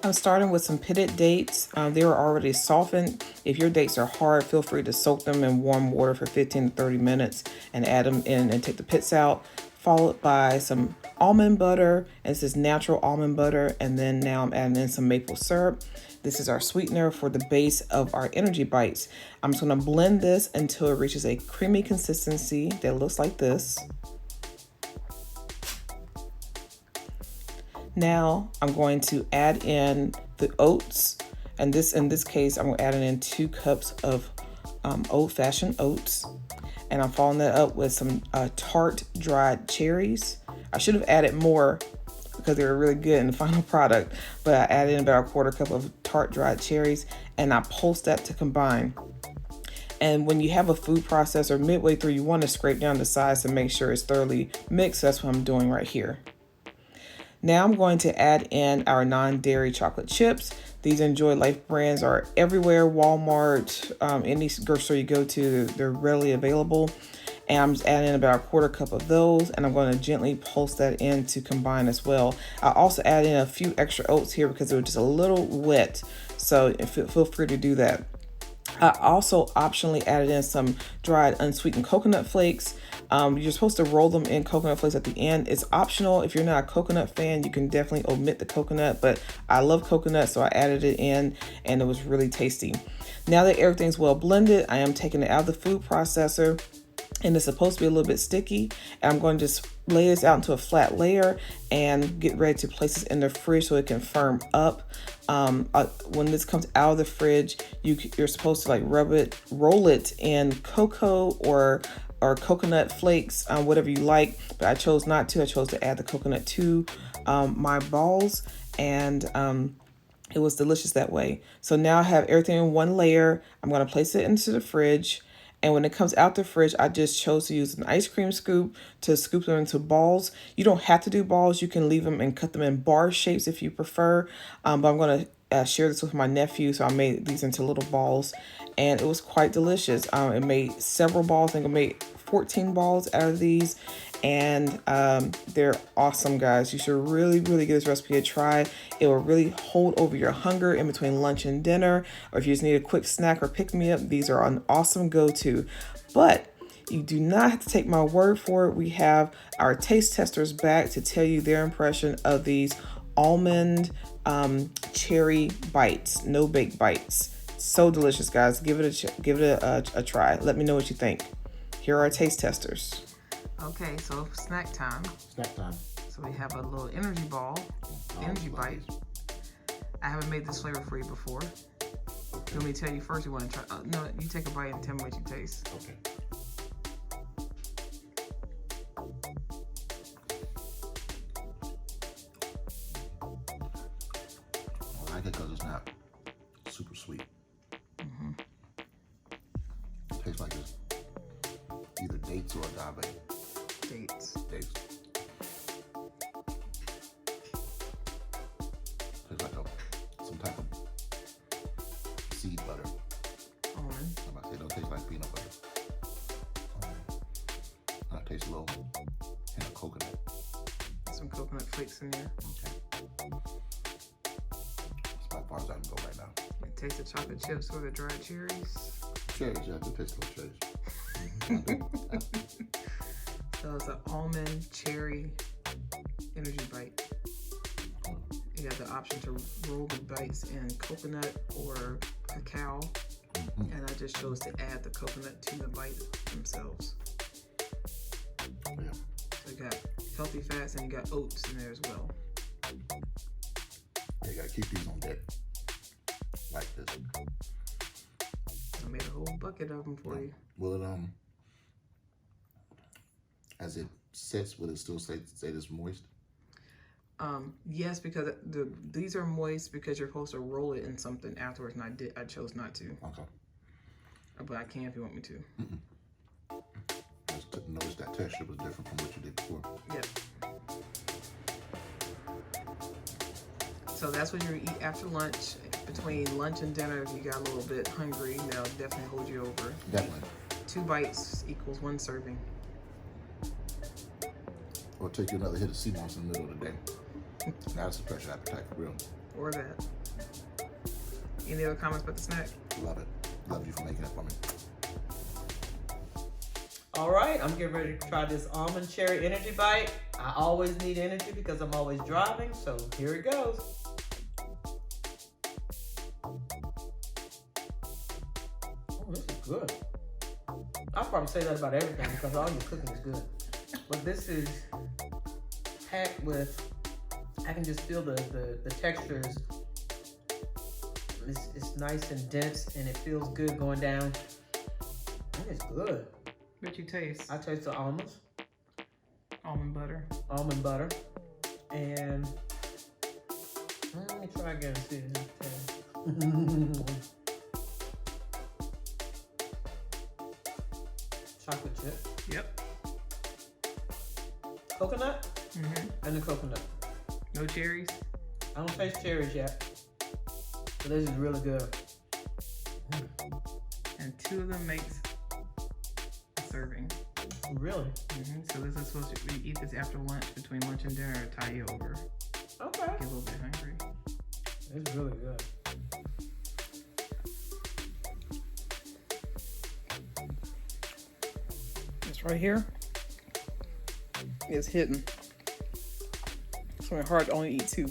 I'm starting with some pitted dates. They were already softened. If your dates are hard, feel free to soak them in warm water for 15 to 30 minutes and add them in and take the pits out. Followed by some almond butter. And this is natural almond butter. And then now I'm adding in some maple syrup. This is our sweetener for the base of our energy bites. I'm just going to blend this until it reaches a creamy consistency that looks like this. Now I'm going to add in the oats, and in this case I'm adding in 2 cups of old-fashioned oats, and I'm following that up with some tart dried cherries. I should have added more because they were really good in the final product, but I added in about a 1/4 cup of tart dried cherries, and I pulsed that to combine. And when you have a food processor midway through, you want to scrape down the sides to make sure it's thoroughly mixed. That's what I'm doing right here. Now I'm going to add in our non-dairy chocolate chips. These Enjoy Life brands are everywhere. Walmart, any grocery store you go to, they're readily available. And I'm just adding in about a 1/4 cup of those, and I'm going to gently pulse that in to combine as well. I also add in a few extra oats here because it was just a little wet, so feel free to do that. I also optionally added in some dried unsweetened coconut flakes. You're supposed to roll them in coconut flakes at the end. It's optional. If you're not a coconut fan, you can definitely omit the coconut, but I love coconut, so I added it in, and it was really tasty. Now that everything's well blended, I am taking it out of the food processor, and it's supposed to be a little bit sticky. And I'm going to just lay this out into a flat layer and get ready to place this in the fridge so it can firm up. When this comes out of the fridge, you're supposed to like roll it in cocoa or coconut flakes, whatever you like, but I chose not to. I chose to add the coconut to my balls, and it was delicious that way. So now I have everything in one layer. I'm going to place it into the fridge, and when it comes out the fridge, I just chose to use an ice cream scoop to scoop them into balls. You don't have to do balls. You can leave them and cut them in bar shapes if you prefer, but I'm going to share this with my nephew, so I made these into little balls, and it was quite delicious. It made several balls. I think I made 14 balls out of these, and they're awesome, guys. You should really give this recipe a try. It will really hold over your hunger in between lunch and dinner, or if you just need a quick snack or pick-me-up, these are an awesome go-to. But you do not have to take my word for it. We have our taste testers back to tell you their impression of these almond cherry bites, no bake bites. So delicious, guys. Give it a try. Let me know what you think. Here are our taste testers. Okay, so snack time. Snack time. So we have a little energy ball, energy bite. I haven't made this flavor for you before. Let me tell you first. You want to try? No, you take a bite and tell me what you taste. Okay. I like it because it's not super sweet. Mm-hmm. It tastes like it's either dates or agave. Dates. Tastes like some type of seed butter. Almond. I'm about to say, it don't taste like peanut butter. It tastes a little hint of coconut. Some coconut flakes in there. Okay. That's about as far as I can go right now. You taste the chocolate chips or the dried cherries. Cherries, yeah, I do taste those cherries. So it's an almond cherry energy bite. You have the option to roll the bites in coconut or cacao, and I just chose to add the coconut to the bite themselves. Yeah. So you got healthy fats and you got oats in there as well. Yeah, you gotta keep these on deck like this. I made a whole bucket of them for you. Will it as it sets, will it still say it's moist? Yes, because these are moist because you're supposed to roll it in something afterwards, and I chose not to. Okay. But I can if you want me to. Just to notice that texture was different from what you did before. Yep. So that's what you eat after lunch. Between lunch and dinner, if you got a little bit hungry, they'll definitely hold you over. Definitely. 2 bites equals 1 serving. Or take you another hit of sea moss in the middle of the day. Now it's a fresh appetite for real. or that. Any other comments about the snack? Love it. Love you for making it for me. All right, I'm getting ready to try this almond cherry energy bite. I always need energy because I'm always driving, so here it goes. Oh, this is good. I'll probably say that about everything because all your cooking is good. But this is packed with, I can just feel the textures. It's nice and dense and it feels good going down. And it's good. What you taste? I taste the almonds. Almond butter. Almond butter. And let me try again and see if it tastes. Chocolate chip. Yep. Coconut? And the coconut. No cherries? I don't taste cherries yet. But this is really good. And 2 of them makes a serving. Really? So this is supposed to, we eat this after lunch, between lunch and dinner, to tie you over. Okay. Get a little bit hungry. It's really good. This right here is hidden. It's really hard to only eat 2.